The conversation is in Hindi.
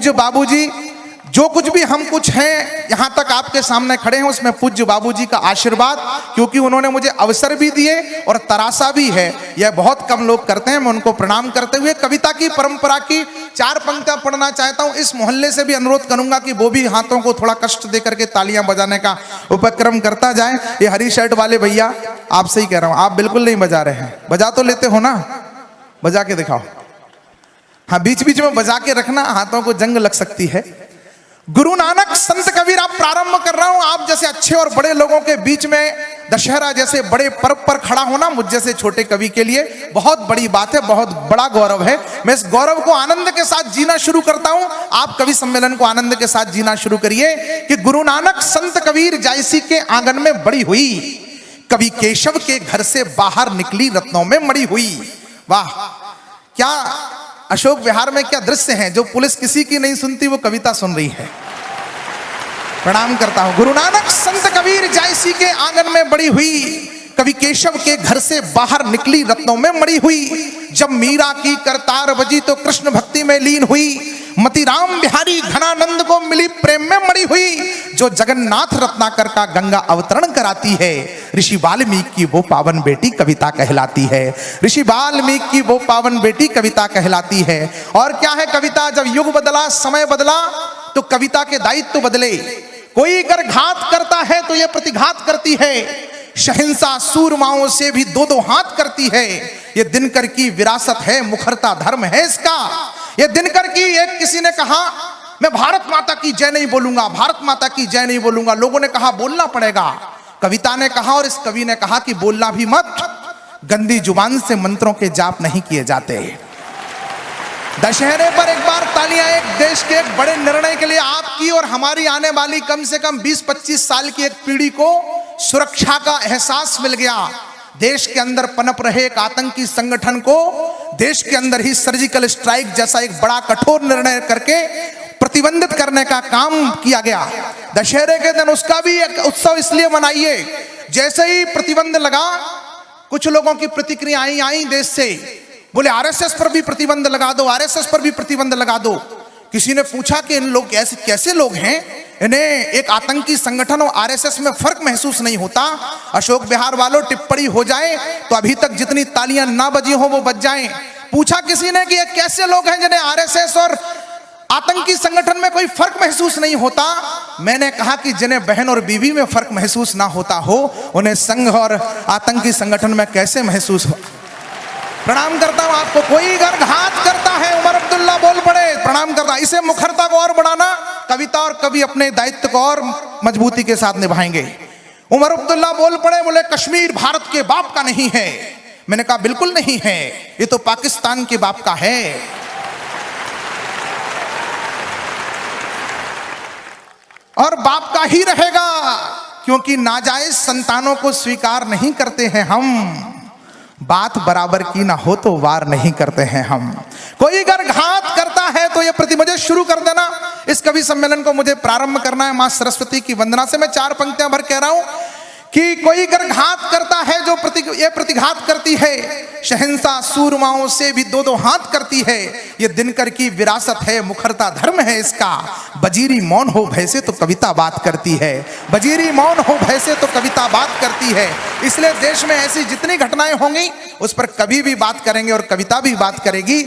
पूज्य बाबूजी जो कुछ भी हम कुछ हैं यहाँ तक आपके सामने खड़े हैं उसमें पूज्य बाबूजी का आशीर्वाद, क्योंकि उन्होंने मुझे अवसर भी दिए और तरासा भी है। यह बहुत कम लोग करते हैं। मैं उनको प्रणाम करते हुए कविता की परंपरा की 4 पंक्तियां पढ़ना चाहता हूं। इस मोहल्ले से भी अनुरोध करूंगा कि वो भी हाथों को थोड़ा कष्ट दे करके तालियां बजाने का उपक्रम करता जाए। ये हरी शर्ट वाले भैया, आपसे ही कह रहा हूं, आप बिल्कुल नहीं बजा रहे हैं। बजा तो लेते हो ना, बजा के दिखाओ। हाँ, बीच बीच में बजा के रखना, हाथों को जंग लग सकती है। गुरु नानक संत कबीर आप प्रारंभ कर रहा हूं। आप जैसे अच्छे और बड़े लोगों के बीच में दशहरा जैसे बड़े पर्व पर खड़ा होना मुझ जैसे छोटे कवि के लिए बहुत बड़ी बात है, बहुत बड़ा गौरव है। मैं इस गौरव को आनंद के साथ जीना शुरू करता हूं। आप कवि सम्मेलन को आनंद के साथ जीना शुरू करिए कि गुरु नानक संत कबीर जायसी के आंगन में बड़ी हुई, कवि केशव के घर से बाहर निकली रत्नों में मड़ी हुई। वाह, क्या अशोक विहार में क्या दृश्य हैं। जो पुलिस किसी की नहीं सुनती वो कविता सुन रही है। प्रणाम करता हूं। गुरु नानक संत कबीर जायसी के आंगन में बड़ी हुई, कवि केशव के घर से बाहर निकली रत्नों में मड़ी हुई। जब मीरा की करतार बजी तो कृष्ण भक्ति में लीन हुई, मति राम बिहारी घनानंद को मिली प्रेम में मड़ी हुई। जो जगन्नाथ रत्नाकर का गंगा अवतरण कराती है, ऋषि वाल्मीकि की वो पावन बेटी कविता कहलाती है। ऋषि वाल्मीकि की वो पावन बेटी कविता कहलाती है। और क्या है कविता? जब युग बदला, समय बदला, तो कविता के दायित्व बदले। कोई अगर घात करता है तो ये प्रतिघात करती है। शहंशाह सूरमाओं से भी 2-2 हाथ करती है। ये दिनकर की विरासत है, मुखरता धर्म है इसका। ये दिनकर की, एक किसी ने कहा मैं भारत माता की जय नहीं बोलूंगा, भारत माता की जय नहीं बोलूंगा। लोगों ने कहा बोलना पड़ेगा। कविता ने कहा और इस कवि ने कहा कि बोलना भी मत, गंदी जुबान से मंत्रों के जाप नहीं किए जाते। दशहरे पर एक बार तालियां एक देश के एक बड़े निर्णय के लिए आपकी और हमारी आने वाली कम से कम 20-25 साल की एक पीढ़ी को सुरक्षा का एहसास मिल गया। देश के अंदर पनप रहे एक आतंकी संगठन को देश के अंदर ही सर्जिकल स्ट्राइक जैसा एक बड़ा कठोर निर्णय करके प्रतिबंधित करने का काम किया गया। दशहरे के दिन उसका भी एक उत्सव इसलिए मनाइए, जैसे ही प्रतिबंध लगा कुछ लोगों की प्रतिक्रिया आई देश से, बोले आरएसएस पर भी प्रतिबंध लगा दो, आरएसएस पर भी प्रतिबंध लगा दो। किसी ने पूछा कि इन लोग ऐसे कैसे लोग हैं, इन्हें एक आतंकी संगठन और आरएसएस में फर्क महसूस नहीं होता। अशोक विहार वालों, टिप्पणी हो जाए तो अभी तक जितनी तालियां ना बजी हो वो बज जाएं। पूछा किसी ने कि ये कैसे लोग हैं जिन्हें आरएसएस और आतंकी संगठन में कोई फर्क महसूस नहीं होता। मैंने कहा कि जिन्हें बहन और बीवी में फर्क महसूस ना होता हो, उन्हें संघ और आतंकी संगठन में कैसे महसूस हो। प्रणाम करता हूं आपको। कोई अगर घात करता है, उमर अब्दुल्ला बोल पड़े, प्रणाम करता। इसे मुखरता को और बढ़ाना, कविता और कवि अपने दायित्व को और मजबूती के साथ निभाएंगे। उमर अब्दुल्ला बोल पड़े, बोले कश्मीर भारत के बाप का नहीं है। मैंने कहा बिल्कुल नहीं है, ये तो पाकिस्तान के बाप का है। और बाप का ही रहेगा, क्योंकि नाजायज संतानों को स्वीकार नहीं करते हैं हम। बात बराबर की ना हो तो वार नहीं करते हैं हम। कोई अगर घात करता है तो ये मुझे शुरू कर देना। इस कवि सम्मेलन को मुझे प्रारंभ करना है मां सरस्वती की वंदना से। मैं 4 पंक्तियां भर कह रहा हूं कि कोई अगर घात करता है, जो ये प्रतिघात करती है। शहंशाह सूरमाओं से भी 2-2 हाथ करती है। ये दिनकर की विरासत है, मुखरता धर्म है इसका। बजीरी मौन हो भय से तो कविता बात करती है, बजीरी मौन हो भय से तो कविता बात करती है। इसलिए देश में ऐसी जितनी घटनाएं होंगी उस पर कवि भी बात करेंगे और कविता भी बात करेगी।